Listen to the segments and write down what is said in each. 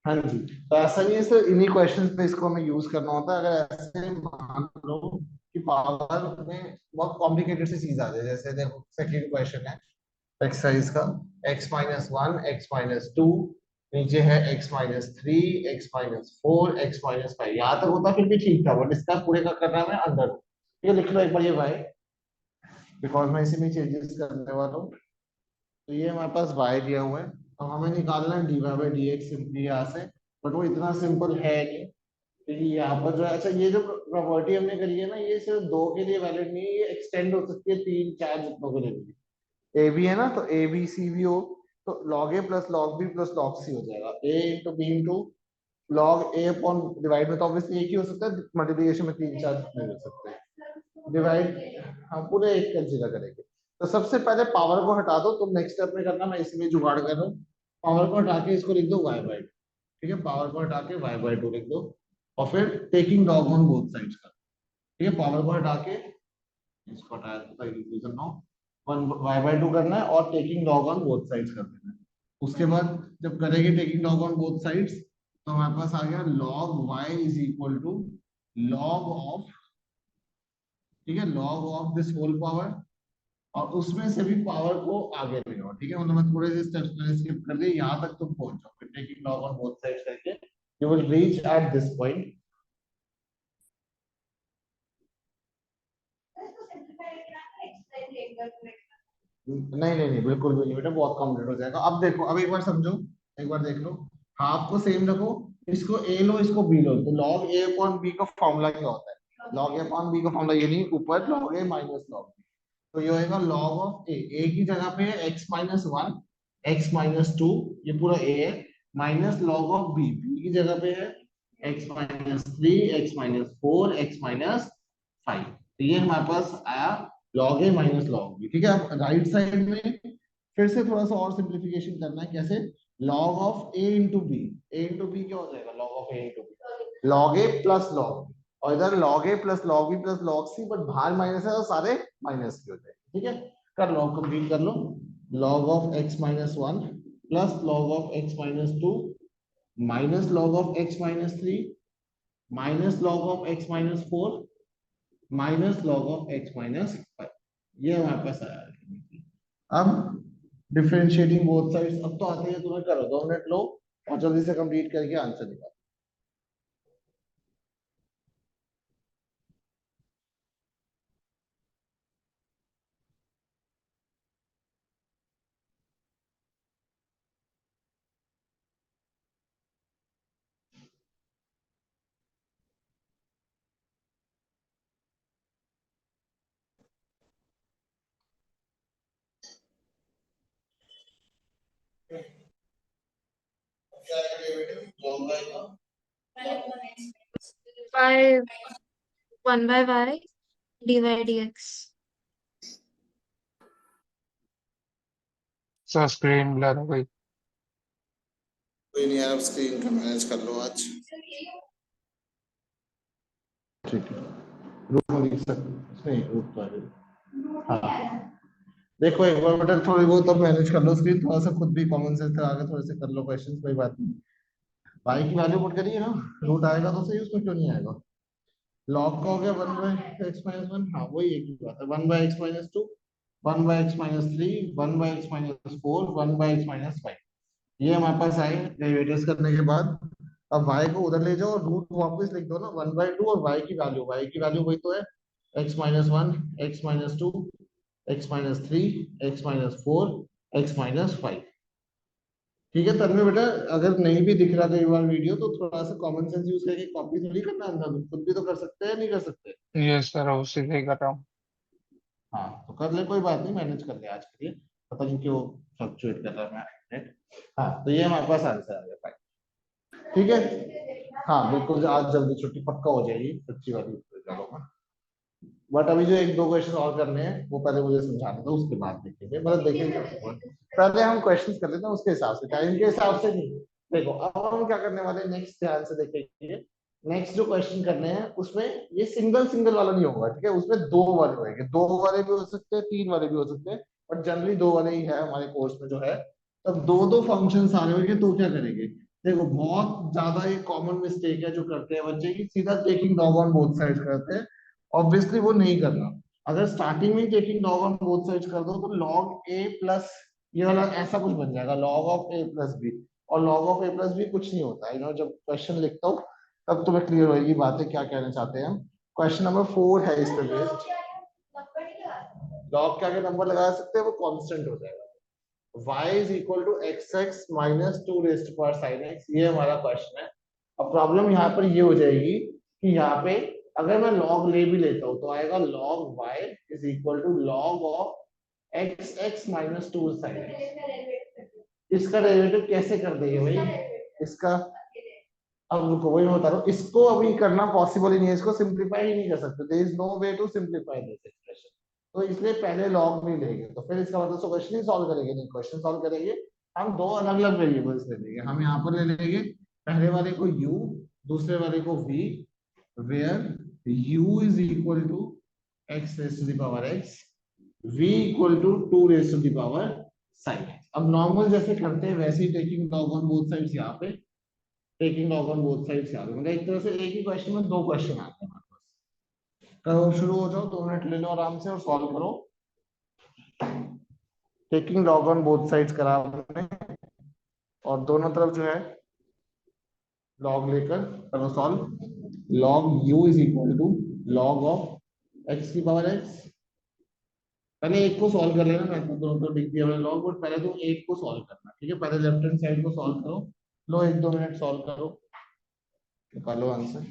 हाँ जी। तो ऐसा नहीं है सर, इन्हीं क्वेश्चंस पे इसको हमें यूज करना होता है। अगर ऐसे मान लो कि पावर में बहुत कॉम्प्लिकेटेड सी चीज आ जाए, जैसे देखो सेकंड क्वेश्चन है एक्सरसाइज का, x-1 x-2, नीचे है x-3 x-4 x-5। यहाँ तक होता फिर भी ठीक था, बट इसका पूरे का करना है अंदर। ठीक है, लिख लो एक बार ये y, बिकॉज मैं इसी में चेंजेस करने वाला हूँ। तो ये हमारे पास y दिया हुआ है, अब हमें निकालना है dy by D x simply यहाँ से। बट वो इतना सिंपल है नहीं, क्योंकि यहाँ पर जो है, अच्छा ये जो प्रॉपर्टी हमने करी है ना, ये सिर्फ दो के लिए वैलिड नहीं है, ये एक्सटेंड हो सकती है तीन चार जितनों के लिए भी। ए बी है ना, तो ए बी सी बी हो, तो log A plus log B plus log C हो जाएगा। A into B into log A upon divide में तो ऑब्वियसली एक ही हो सकता है, मल्टीप्लिकेशन में तीन चार नहीं हो सकते। डिवाइड, हम पूरे एक कंसीडर करेंगे। तो सबसे पहले पावर को हटा दो, तुम नेक्स्ट स्टेप में करना, मैं इसमें जुगाड़ कर रहा हूँ। पावर को हटा के इसको लिख दो वाई बाई, ठीक है, पावर को हटा के वाई बाई टू लिख दो। और फिर taking log on both sides का, ठीक है, पावर को हटा के इसको हटा दो, वन वाई बाई टू करना है और taking log on both sides कर देना है। उसके बाद जब करेंगे taking log on both sides, तो हमारे पास आ गया log y is equal to log of, ठीक है, log of this whole power. और उसमें से भी पावर को आगे ले आओ, ठीक है, मतलब मैं थोड़े से स्टेप्स मैंने स्किप कर दिए, यहाँ तक तुम पहुंच जाओ, taking log on both sides करके you will reach at this point. नहीं नहीं नहीं, बिल्कुल भी नहीं बेटा, बहुत कॉम्प्लिकेट हो जाएगा। अब देखो, अब एक बार समझो, एक बार देख लो, हाफ को सेम रखो, इसको ए लो इसको बी लो, तो लॉग ए अपॉन बी का फॉर्मूला क्या होता है? लॉग ए अपॉन बी का फॉर्मूला ये नहीं, ऊपर लॉग ए माइनस लॉग बी। तो ये होएगा लॉग ऑफ ए, ए की जगह पे है x-1 x-2, ये पूरा ए है, minus log of B, B की जगह पे है x-3 x-4 x-5। तो ये हमारे पास आया लॉग ए माइनस लॉग बी, ठीक है। अब राइट साइड में फिर से थोड़ा सा और सिंप्लीफिकेशन करना है, कैसे? Log of A into B, A into B क्या हो जाएगा? Log of A into B, log A plus log B. और इधर log A plus log B plus log C, but बाहर माइनस है तो सारे माइनस की हो जाएंगे, ठीक है। कर लो, कंप्लीट कर लो। Log of x-1 plus log of x-2 minus log of x-3 minus log of x-4 minus log of x-5। ये हमारे पास आया है। अब डिफरेंशिएटिंग बोथ साइड्स, अब तो आते हैं, तुम्हें करो 2 मिनट लो और जल्दी से कंप्लीट करके आंसर निकालो। क्या है बेटे, जॉब आएगा? By 1/y dy dx। Sir screen blur हो गई। कोई नहीं यार, स्क्रीन का मैनेज कर लो आज। ठीक है, ग्रुप में लिख सकते नहीं, ग्रुप तो है। हाँ, देखो एक बार बेटा थोड़ी बहुत अब मैनेज कर लो स्क्रीन, थोड़ा सा खुद भी कॉमन सेंस लगा के थोड़े से कर लो क्वेश्चंस, कोई बात नहीं। पाई की वैल्यू पुट करिए ना, रूट आएगा तो सही, उसमें क्यों नहीं आएगा? लॉग का हो गया 1/x-1, हाँ वही एक ही बात है, 1/x-2 1/x-3 1/x-4 1/x-5। ये हमारे पास आए डेरिवेटिव्स करने के बाद। अब y को उधर ले जाओ, रूट वापस लिख दो ना 1/2, और y की वैल्यू वही तो है, x-1 x-2 x-3 x-4 x-5। ठीक है तन्मय बेटा, अगर नहीं भी दिख रहा कई बार वीडियो, तो थोड़ा सा कॉमन सेंस यूज करके कॉपी थोड़ी करना अंदर, खुद भी तो कर सकते हैं, नहीं कर सकते? ये सर उसी से ही कर रहा हूँ। हाँ तो कर ले, कोई बात नहीं, मैनेज कर ले आज के लिए। पता नहीं क्यों फ्लक्चुएट कर रहा है नेट। हाँ तो ये हमारे पास आंसर आ गया, फाइन, ठीक है। हाँ बिल्कुल, आज जल्दी छुट्टी पक्का हो जाएगी, सच्ची वाली करूंगा। बट अभी जो एक दो क्वेश्चन और करने हैं, वो पहले मुझे समझाना था, उसके बाद देखेंगे, मतलब देखेंगे पहले हम क्वेश्चंस कर लेते हैं, उसके हिसाब से, टाइम के हिसाब से नहीं। देखो अब हम क्या करने वाले हैं, नेक्स्ट ध्यान से देखेंगे। नेक्स्ट जो क्वेश्चन करने हैं उसमें ये सिंगल सिंगल वाला नहीं होगा, ठीक है, उसमें दो वाले होंगे, दो वाले भी हो सकते हैं, तीन वाले भी हो सकते हैं, बट जनरली दो वाले ही है हमारे कोर्स में जो है। तब दो दो फंक्शन आ रहे होंगे, तो क्या करेंगे, देखो बहुत ज्यादा ये कॉमन मिस्टेक है जो करते हैं बच्चे की, सीधा taking log on both side करते हैं। ऑब्वियसली वो नहीं करना। अगर स्टार्टिंग में taking log on both side कर दो तो लॉग ए प्लस ये वाला ऐसा कुछ बन जाएगा, log of A plus B. और log of A plus B कुछ नहीं होता है, जब क्वेश्चन लिखता हूँ तब तुम्हें क्लियर होगी बातें क्या कहना चाहते हैं हम। क्वेश्चन नंबर 4 है इस पे बेस्ड। लॉग के आगे नंबर लगा सकते हैं, वो कांस्टेंट हो जाएगा। y is equal to xx minus 2 raised to power sin x, ये हमारा क्वेश्चन है। अब प्रॉब्लम यहाँ पर ये हो जाएगी कि यहाँ पे अगर मैं log ले भी लेता हूँ तो आएगा log y is equal to log of xx minus 2 sin x। इसका डेरिवेटिव कैसे कर देंगे भाई इसका? अब रुको, वही मैं बता रहा हूँ, इसको अभी करना पॉसिबल ही नहीं है, इसको सिंप्लीफाई ही नहीं कर सकते। There is no way to simplify this expression. तो इसलिए पहले लॉग नहीं लेंगे, तो फिर इसका मतलब क्वेश्चन ही सॉल्व करेंगे नहीं। क्वेश्चन सॉल्व करेंगे हम दो अलग अलग वेरिएबल्स ले लेंगे। हम यहाँ पर ले लेंगे पहले वाले को u, दूसरे वाले को v, where u is equal to x raise to the power x, v equal to 2 raise to the power sin x। अब नॉर्मल जैसे करते हैं वैसे ही taking log on both sides यहाँ पे, taking log on both sides याद है। मतलब एक तरह से एक ही क्वेश्चन में दो क्वेश्चन आते हैं हमारे पास। करो, शुरू हो जाओ, 2 मिनट ले लो आराम से और सॉल्व करो। Taking log on both sides करा आपने और दोनों तरफ जो है लॉग लेकर करो solve. Log u is equal to log of x की पावर एक्स। पहले एक को सॉल्व कर लेना, मैं तो दोनों तरफ लिख दिया मैंने लॉग, बट पहले तुम एक को सॉल्व करना, ठीक है? पहले लेफ्ट हैंड साइड को सॉल्व करो। लो 1-2 मिनट सॉल्व करो, निकालो answer.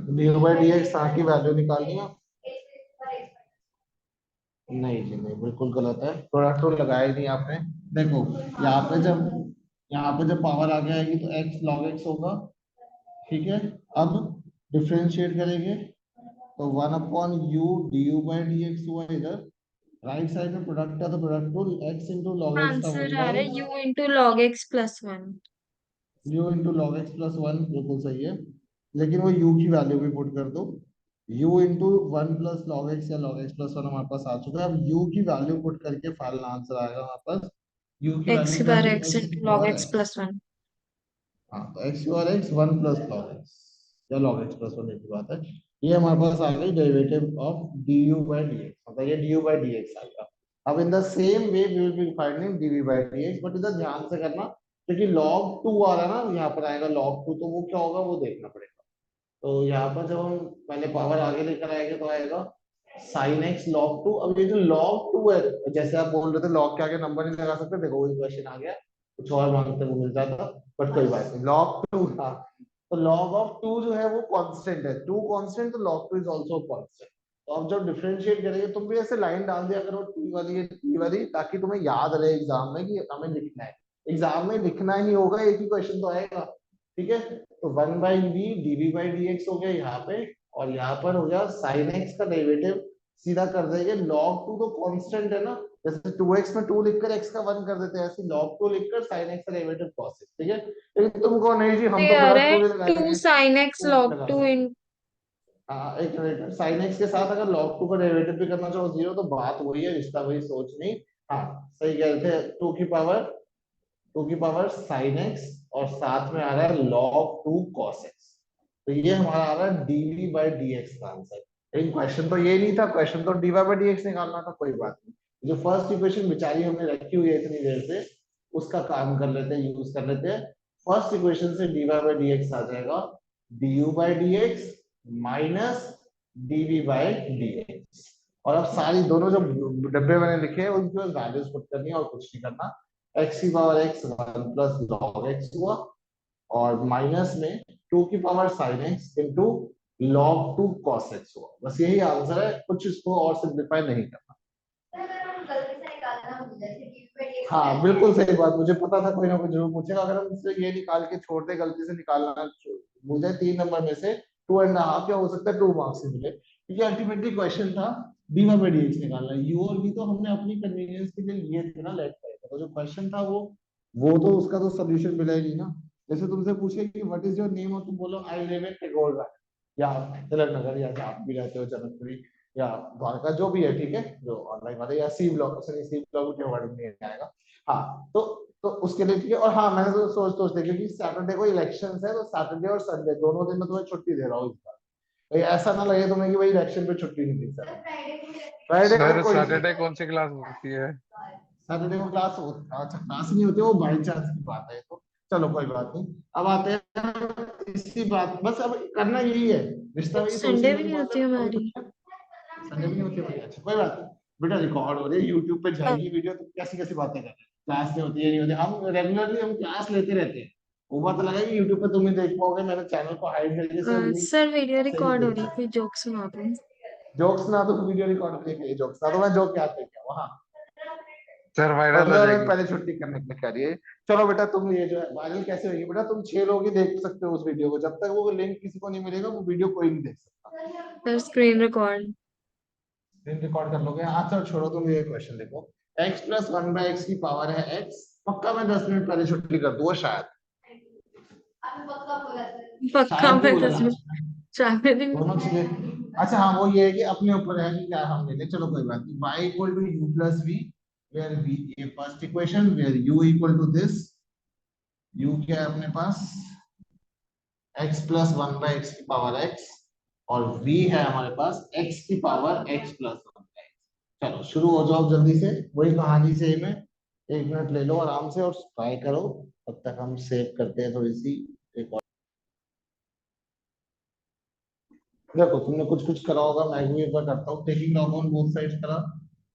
D by D x की वैल्यू निकालनी है। नहीं जी नहीं, बिल्कुल गलत है, प्रोडक्ट रूल लगाया ही नहीं आपने। देखो यहाँ पे जब पावर आगे आएगी तो x log x होगा, ठीक है? अब डिफरेंशिएट करेंगे तो 1/u du by D x हुआ इधर। राइट साइड में प्रोडक्ट है तो product rule x into log x का आंसर 1 आ रहा बाई है u into log x plus one. u into log x plus one, बिल्कुल सही है। लेकिन वो u की वैल्यू भी पुट कर दो। u into 1 plus log x या लॉग एक्स प्लस वन हमारे पास आ चुका है। अब u की वैल्यू पुट करके फाइनल आंसर आएगा हमारे पास। u की एक्स वैल्यू की क्या बार थी? एक्स x की into log power x x। Plus one. हाँ तो x की power x 1 plus log x या लॉग x प्लस वन की बात है। ये हमारे पास आ गई derivative of du by dx, मतलब ये du बाई dx आएगा। अब in the same way we will be finding dv by dx, but इधर ध्यान से करना क्योंकि log 2 आ रहा है ना, यहाँ पर आएगा log 2, तो वो क्या होगा वो देखना पड़ेगा। तो यहाँ पर जब हम पहले पावर आगे लेकर आएंगे तो आएगा sin x log 2। अब ये जो log 2 है, जैसे आप बोल रहे थे log के आगे नंबर नहीं लगा सकते, देखो वही क्वेश्चन आ गया, कुछ और मांगते वो मिल जाता, बट कोई बात नहीं। log 2 था तो log ऑफ 2 जो है वो कांस्टेंट है, 2 कांस्टेंट तो log 2 इज आल्सो कांस्टेंट। तो अब जब डिफरेंशिएट करेंगे तुम भी ऐसे लाइन डाल दिया करो t वाली t वाली, ताकि तुम्हें याद रहे एग्जाम में कि हमें लिखना है। एग्जाम में लिखना ही होगा, एक ही क्वेश्चन तो आएगा, ठीक है? तो 1/v dv बाई dx हो गया यहाँ पे, और यहाँ पर हो गया sin x का डेरिवेटिव सीधा कर देंगे। log 2 तो कांस्टेंट है ना, जैसे 2x में 2 लिखकर x का 1 कर देते हैं, ऐसे log 2 लिखकर sin x का डेरिवेटिव cos x, ठीक है? लेकिन तुम कहो नहीं जी हम ये तो आ रहा प्रोडक्ट है रूल टू लगाएंगे, साइन एक्स तो लॉग लगा टू सकते। इन। हाँ एक मिनट, sin x के साथ अगर log 2 का डेरिवेटिव भी करना चाहो 0, तो बात वही है, रिश्ता वही, सोच नहीं। हाँ सही कह रहे थे, 2 की पावर sin x और साथ में आ रहा है log 2 cos x। तो ये हमारा आ रहा है dv बाई dx का आंसर। लेकिन क्वेश्चन तो ये नहीं था, क्वेश्चन तो dy बाई dx निकालना था। कोई बात नहीं, जो फर्स्ट इक्वेशन बेचारी हमने रखी हुई है इतनी देर से, उसका काम कर लेते हैं, यूज कर लेते हैं। फर्स्ट इक्वेशन से dy बाई dx आ जाएगा du by dx minus dv by dx। और अब सारी दोनों जो डब्बे मैंने लिखे हैं उनकी बस वैल्यूज पुट करनी है और कुछ नहीं करना। x की power x 1 plus log x हुआ, और माइनस में 2 की power sin x into log 2 cos x हुआ। बस यही आंसर है, कुछ इसको और सिंप्लीफाई नहीं करना। हाँ बिल्कुल सही बात, मुझे पता था कोई ना कोई जरूर पूछेगा। अगर हम इससे ये निकाल के छोड़ दे, गलती से निकालना मुझे 3 नंबर में से 2.5 या हो सकता है 2 मार्क्स ही मिले, ये अल्टीमेटली क्वेश्चन था डी बाई डी एक्स निकालना, यू और वी तो हमने अपनी कन्वीनियंस के लिए लिए थे ना लेट करे थे, तो जो क्वेश्चन था वो तो उसका तो सोल्यूशन मिला ही नहीं ना। जैसे तुमसे पूछे कि व्हाट इज योर नेम और तुम बोलो आई लिव इन टैगोर या तिलक नगर या जहाँ भी रहते हो जनकपुरी या द्वारका जो भी है, ठीक है, जो ऑनलाइन वाले या सी ब्लॉक, सी ब्लॉक के वर्ड में आएगा। हाँ तो उसके लिए ठीक है। और हाँ मैंने तो सोच देखी कि सैटरडे को इलेक्शन है, तो सैटरडे और संडे दोनों दिन में तुम्हें छुट्टी दे रहा हूँ इस बार। भाई ऐसा ना लगे तुम्हें कि भाई इलेक्शन पे छुट्टी नहीं दी सर। फ्राइडे को सर कोई नहीं, सैटरडे कौन सी क्लास होती है? सैटरडे को क्लास हो, अच्छा क्लास नहीं होती, वो बाई चांस की बात है तो चलो कोई बात नहीं। अब आते हैं इसी बात, बस अब करना यही है, रिश्ता वही संडे सोशल भी नहीं होती मीडिया। हमारी। संडे भी नहीं होती भाई, अच्छा कोई बात नहीं। बेटा रिकॉर्ड हो रही है यूट्यूब पे हाँ, जाएगी वीडियो, तो कैसी कैसी बातें कर रहे हैं, क्लास नहीं होती है नहीं होती, हम रेगुलरली हम क्लास लेते रहते हैं। वो बात लगा कि यूट्यूब पे तुम ही देख पाओगे, मैंने चैनल को हाइड करके सिर्फ लिंक सर वीडियो सही रिकॉर्ड हो भेजा रही है। थी, जोक सुना दो। जोक्स ना तो वीडियो रिकॉर्ड करके जोक्स ना तो मैं जोक याद लेके आऊँ, हाँ। सर वायरल हो 15 दिन जाएगी। पहले छुट्टी करने के लिए कह रही है। चलो बेटा तुम ये जो है वायरल कैसे होगी बेटा, तुम 6 लोग ही देख सकते हो उस वीडियो को, जब तक वो लिंक किसी को नहीं मिलेगा वो वीडियो कोई नहीं देख सकता। Sir screen record. Screen record कर लोगे, हाँ चलो छोड़ो, तुम ये क्वेश्चन देखो। x plus one by x की पावर है x, पक्का मैं 10 मिनट पहले छुट्टी कर दूंगा शायद। पक्का शायद भी मैं बोला दस लास्ट मिनट में, चाहते दिन। दोनों चीजें। अच्छा हाँ वो ये है कि अपने ऊपर है कि क्या हम ले लें, चलो कोई बात नहीं। y equal to u plus v, where v ये first equation, where u equal to this, u क्या है अपने पास x plus one by x की पावर x, और v है हमारे पास x की power x plus one by x. चलो शुरू हो जाओ जल्दी से, वही कहानी सेम है। 1 मिनट ले लो आराम से और ट्राई करो, तब तक हम सेव करते हैं थोड़ी सी रिकॉर्ड। देखो तुमने कुछ कुछ करा होगा, मैं भी एक बार करता हूँ। Taking log on both sides करा,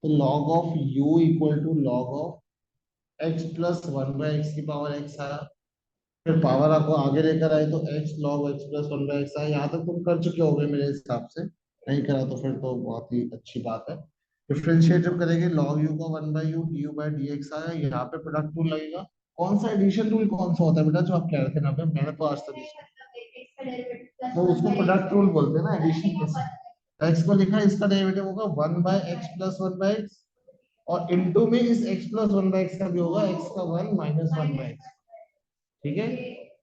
तो log of u equal to log of x plus one by x की पावर x आया। फिर पावर आपको आगे लेकर आए तो x log x plus one by x आया। यहाँ तक तुम कर चुके होगे मेरे हिसाब से, नहीं करा तो फिर तो बहुत ही अच्छी बात है। डिफरेंशिएट जब करेंगे log u का one by U D you by D x आया, यहाँ पे प्रोडक्ट रूल लगेगा। कौन सा एडिशन रूल कौन सा होता है बेटा जो आप कह रहे थे ना, मैंने तो आज तक तो उसको प्रोडक्ट रूल बोलते हैं ना, एडिशन कैसे। एक्स को लिखा है, इसका डेरिवेटिव होगा one by x plus one by x, और इनटू में इस x plus one by x का भी होगा, x का one minus one by x, ठीक है,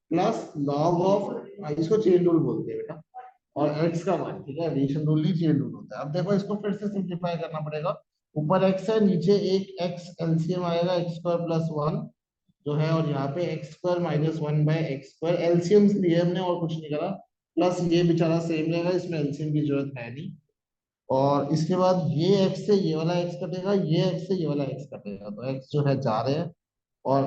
प्लस लॉग ऑफ, इसको चेन रूल बोलते हैं बेटा, और x का वन, ठीक है, एडिशन रूल नहीं चेन रूल होता है। अब देखो इसको फिर से सिंप्लीफाई करना पड़ेगा। ऊपर x है, नीचे एक x एलसीएम आएगा एक्स स्क्वायर प्लस वन जो है, और यहाँ पे x square minus one by x square, LCM लिए हमने और कुछ नहीं करा। प्लस ये बेचारा सेम रहेगा, इसमें एलसीएम की जरूरत है नहीं। और इसके बाद ये x से ये वाला x कटेगा, ये x से ये वाला x कटेगा, तो x जो है जा रहे हैं। और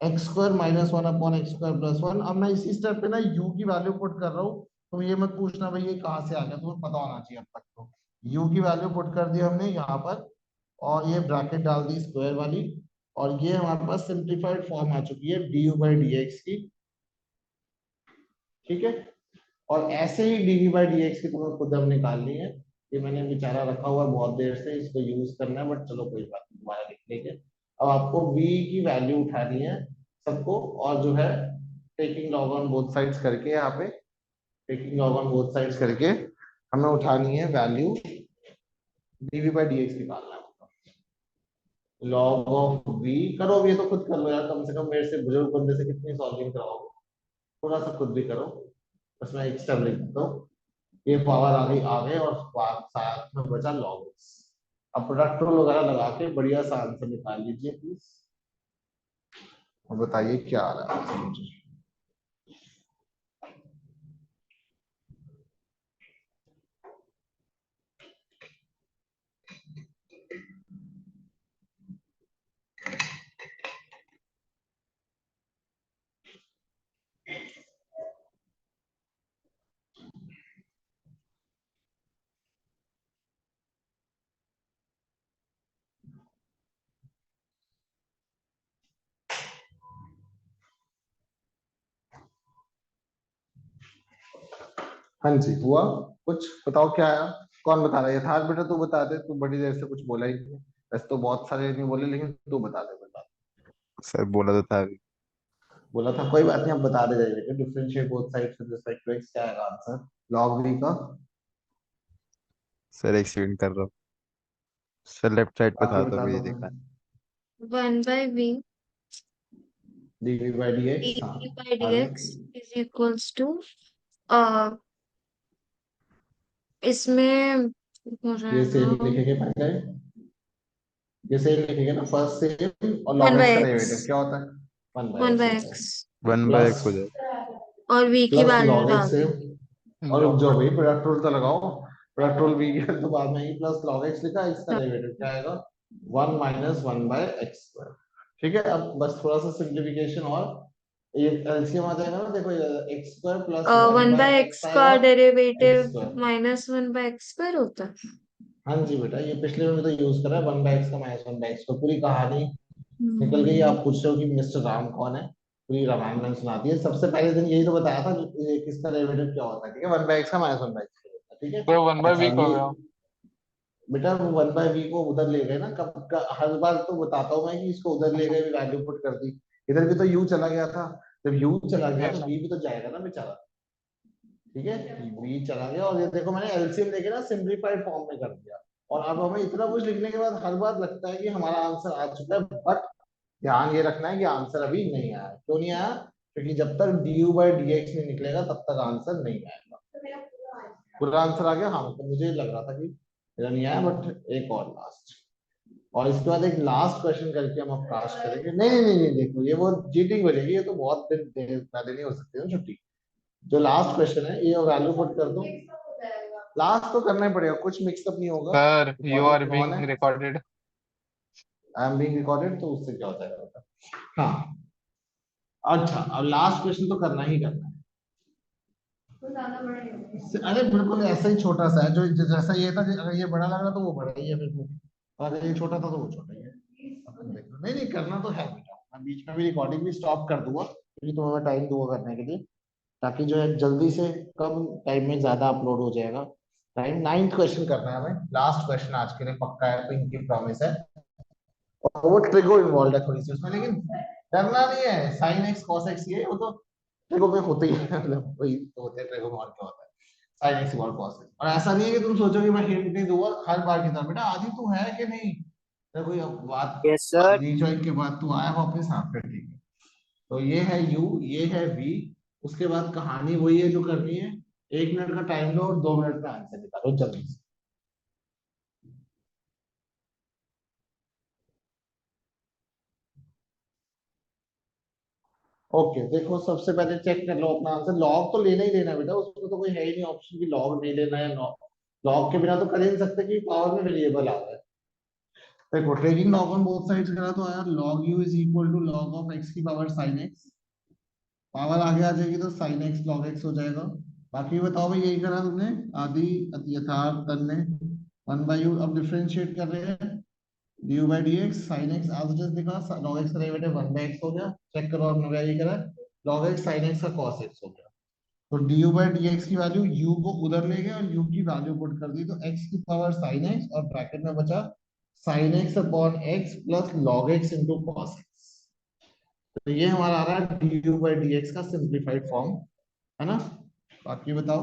x square minus one upon x square plus one. अब मैं इसी स्टेप पे ना u की वैल्यू पुट कर रहा हूँ, तो ये मत पूछना भाई ये कहाँ से आ गया, तुम्हें पता होना चाहिए अब तक तो। u की वैल्यू पुट कर दी हमने यहाँ पर, और ये ब्रैकेट डाल दी स्क्वायर वाली, और ये हमारे पास सिंप्लीफाइड फॉर्म आ चुकी है D you by D x की, ठीक है। और ऐसे ही डी बाई डी एक्स की तुम्हें खुद हम निकालनी है। ये मैंने बेचारा रखा हुआ है बहुत देर से, इसको यूज करना है, बट चलो कोई बात नहीं, दोबारा लिख लेंगे। अब आपको v की वैल्यू उठानी है सबको, और जो है taking log on both sides करके, यहाँ पे taking log on both sides करके हमें उठानी है value, dv by D x निकालना है। लॉग ऑफ v करो, अब ये तो खुद कर लो यार, कम से कम मेरे से बुजुर्ग बंदे से कितनी सॉल्विंग कराओगे, थोड़ा सा खुद भी करो। बस मैं एक स्टेप लिख देता हूँ, ये पावर आ गई और साथ में बचा लॉग एक्स। अब प्रोडक्ट रूल वगैरह लगा के बढ़िया सा आंसर निकाल लीजिए प्लीज, और बताइए क्या आ रहा है मुझे। हाँ जी हुआ, कुछ बताओ क्या आया, कौन बता रहा है, यथार्थ बेटा तू बता दे, तू बड़ी देर से कुछ बोला ही नहीं। वैसे तो बहुत सारे नहीं बोले, लेकिन तू बता दे बेटा। सर बोला तो था अभी। बोला था, कोई बात नहीं, अब बता दे जाइए। Differentiate both sides with respect to x, क्या आएगा आंसर लॉग वी का। सर एक्सपेरिमेंट कर रहा हूँ। सर लेफ्ट साइड पे आप था ही तो बता मुझे दो दिखा। 1/v dv/dx। हाँ आगे। dv/dx is equals to इसमें हो ये सेम जाएगा लिखेंगे पहले, ये सेम लिखेंगे ना, फर्स्ट सेम और वन log x बाय का एक्स डेरिवेटिव क्या होता है? 1 बाय वन x बाय होता है। एक्स 1/x हो प्लस जाएगा। और v की प्लस वैल्यू log x डाल सेम, दी। और रुक लॉग जाओ कर भाई, प्रोडक्ट रूल तो लगाओ। प्रोडक्ट रूल v के तो बाद में ही, प्लस log x लिखा, x का डेरिवेटिव क्या आएगा? 1 माइनस 1 बाय x स्क्वायर। ठीक है, अब बस थोड़ा सा सिंप्लीफिकेशन, और ये एलसीएम आ जाएगा ना, देखो x square plus 1 one by by x x का आएगा, x डेरिवेटिव स्क्वायर। -1/x² होता है। हाँ जी बेटा, ये पिछले में भी तो यूज करा है, 1 बाय x का माइनस 1 बाय x, तो पूरी कहानी निकल गई। हम्म। आप पूछ रहे हो कि मिस्टर राम कौन है, पूरी रामायण मैंने सुना दी है। सबसे पहले दिन यही तो बताया था कि किसका डेरिवेटिव क्या होता है, ठीक है, 1 बाय x का माइनस 1 बाय x होता है, ठीक है। तो 1/v अच्छा हो ये गया। बेटा, वो 1 बाय v को उधर ले गए ना, हर बार तो बताता हूँ मैं कि इसको उधर ले गए, वैल्यू पुट कर दी। इधर भी तो u चला गया था, जब u चला गया तो अच्छा v भी तो जाएगा ना बेचारा, ठीक है। v चला गया, और ये देखो मैंने एलसीएम लेके ना सिंपलीफाइड फॉर्म में कर दिया। और अब हमें इतना कुछ लिखने के बाद हर बार लगता है कि हमारा आंसर आ चुका है, बट ध्यान ये रखना है कि आंसर अभी नहीं आया। क्यों नहीं आया? क्योंकि जब तक du/dx नहीं निकलेगा तब तक आंसर नहीं आएगा। पूरा आंसर आ गया? हाँ, तो मुझे लग रहा था कि मेरा नहीं आया, बट एक और लास्ट, और इसके बाद एक लास्ट क्वेश्चन करके हम अब कास्ट करेंगे। नहीं नहीं नहीं नहीं, देखो ये वो चीटिंग बनेगी, ये तो बहुत दिन पहले नहीं हो सकती ना छुट्टी। जो लास्ट क्वेश्चन है ये वैल्यू पुट कर दो, लास्ट तो करना ही पड़ेगा, कुछ मिक्सअप नहीं होगा। Sir, you are recording on being है, recorded. I am being recorded, तो उससे क्या हो जाएगा? हाँ, अच्छा अब लास्ट क्वेश्चन तो करना ही करना है। अरे बिल्कुल ऐसा ही छोटा सा है, जो जैसा ये था, अगर ये बड़ा लग रहा तो वो बड़ा ही है, बिल्कुल, और अगर ये छोटा था तो वो छोटा ही है। अपन देख लो, नहीं नहीं करना तो है बेटा, मैं बीच में भी रिकॉर्डिंग भी स्टॉप कर दूंगा, क्योंकि तुम्हें टाइम दूंगा करने के लिए, ताकि जो है जल्दी से कम टाइम में ज्यादा अपलोड हो जाएगा। टाइम 9th क्वेश्चन करना है हमें, लास्ट क्वेश्चन आज के लिए पक्का है, तो इनकी प्रॉमिस है। और वो ट्रिगो इन्वॉल्व है थोड़ी सी उसमें, लेकिन डरना नहीं है, साइन एक्स कॉस एक्स ये वो तो ट्रिगो में होते ही है, मतलब वही तो होते हैं, ट्रिगो में और क्या होता है, sine x equal cos x. और ऐसा नहीं है कि तुम सोचो कि मैं हिंट नहीं दूंगा हर बार की तरह, बेटा आदि तू है कि नहीं, देखो ये बात यस सर। रीजॉइन के बाद तू आया वापस, हाँ फिर ठीक है। तो ये है u, ये है v, उसके बाद कहानी वही है जो करनी है। 1 मिनट का टाइम लो और 2 मिनट में आंसर निकालो जल्दी से। ओके देखो, सबसे पहले चेक कर लो अपना आंसर। लॉग तो लेना ही लेना है बेटा, उसमें तो कोई है ही नहीं ऑप्शन कि लॉग नहीं लेना है। लॉग के बिना तो कर ही नहीं सकते कि पावर में वेरिएबल आ रहा है। देखो taking log on both sides करा तो आया log u is equal to log of x की पावर sin x, पावर आगे आ जाएगी तो sin x log x हो जाएगा। बाकी बताओ भाई, यही करा तुमने, आदि यथार्थ अन्य 1/u, अब डिफरेंशिएट कर रहे हैं du/dx sin x आज जस्ट दिखा, log x का डेरिवेटिव 1/x हो गया, चेक करो आपने यही करा, log x sin x का cos x हो गया। तो du/dx की वैल्यू u को उधर ले गए और u की वैल्यू पुट कर दी, तो x की पावर sin x, और ब्रैकेट में बचा sin x upon x plus log x into cos x। तो ये हमारा आ रहा है du/dx का सिंप्लीफाइड फॉर्म, है ना। बाकी बताओ,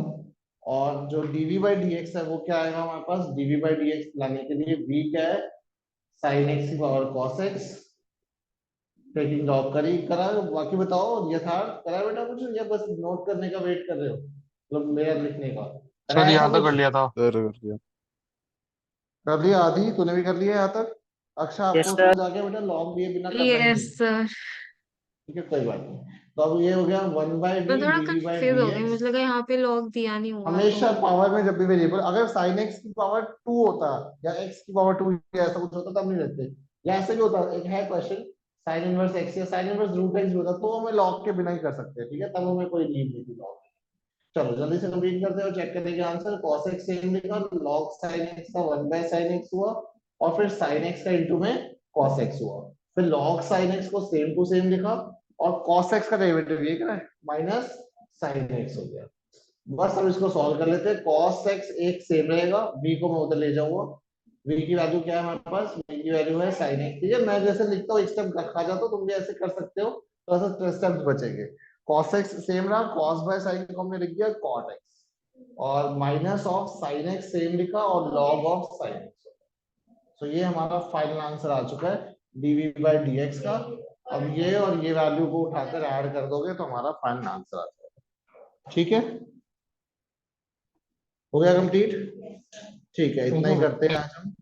और जो dv/dx है वो क्या आएगा हमारे पास? dv/dx लाने के लिए v क्या है? sin x की power cos x, taking log करी करा। बाकी बताओ, यथार्थ करा बेटा कुछ, या बस नोट करने का वेट कर रहे हो, मतलब मेरा लिखने का सर, कराया ऐसा यहाँ तो कर कुछ? लिया था। सर कर दिया। कर लिया आदि, तूने भी कर लिया यहाँ तक? अक्षा यस आपको सर। समझ आ गया बेटा, लॉग लिए बिना करना ही यस नहीं, सर। ठीक है कोई बात नहीं। तो अब ये हो गया 1/v मैं थोड़ा कंफ्यूज हो गई, dv/dx। मुझे लगा यहाँ पे लॉग दिया नहीं होगा तो। हमेशा पावर में जब भी वेरिएबल, अगर sin x की पावर 2 होता या x की पावर 2 या ऐसा कुछ होता तब नहीं रखते, या ऐसे भी होता, एक है क्वेश्चन sin इनवर्स x या sin इनवर्स रूट x होता तो हमें लॉग के बिना ही कर सकते हैं, ठीक है, तब हमें कोई नीड नहीं थी लॉग। चलो जल्दी से कंप्लीट करते हैं और चेक करेंगे आंसर। cos x सेम लिखा, log sin x का 1/sin x हुआ, और फिर sin x का इंटू में cos x हुआ, फिर log sin x को सेम टू सेम लिखा, और cos x का डेरिवेटिव ये क्या है? माइनस sin x हो गया। बस अब इसको सॉल्व कर लेते हैं। cos x एक सेम रहेगा, v को मैं उधर ले जाऊंगा, v की वैल्यू क्या है हमारे पास? v की वैल्यू है sin x, ठीक है। मैं जैसे लिखता हूँ एक स्टेप रखा जाता, तुम भी ऐसे कर सकते हो, तो ऐसा स्टेप्स बचेंगे। cos x सेम रहा, cos बाय sin को हमने लिख दिया cot x, और minus of sine x same लिखा और लॉग ऑफ साइन एक्स। तो ये हमारा फाइनल आंसर आ चुका है डीवी बाई डी एक्स का। अब ये और ये वैल्यू को उठाकर ऐड कर दोगे तो हमारा फाइनल आंसर आ जाएगा। ठीक है, हो गया कंप्लीट। ठीक है, इतना ही करते हैं आज हम।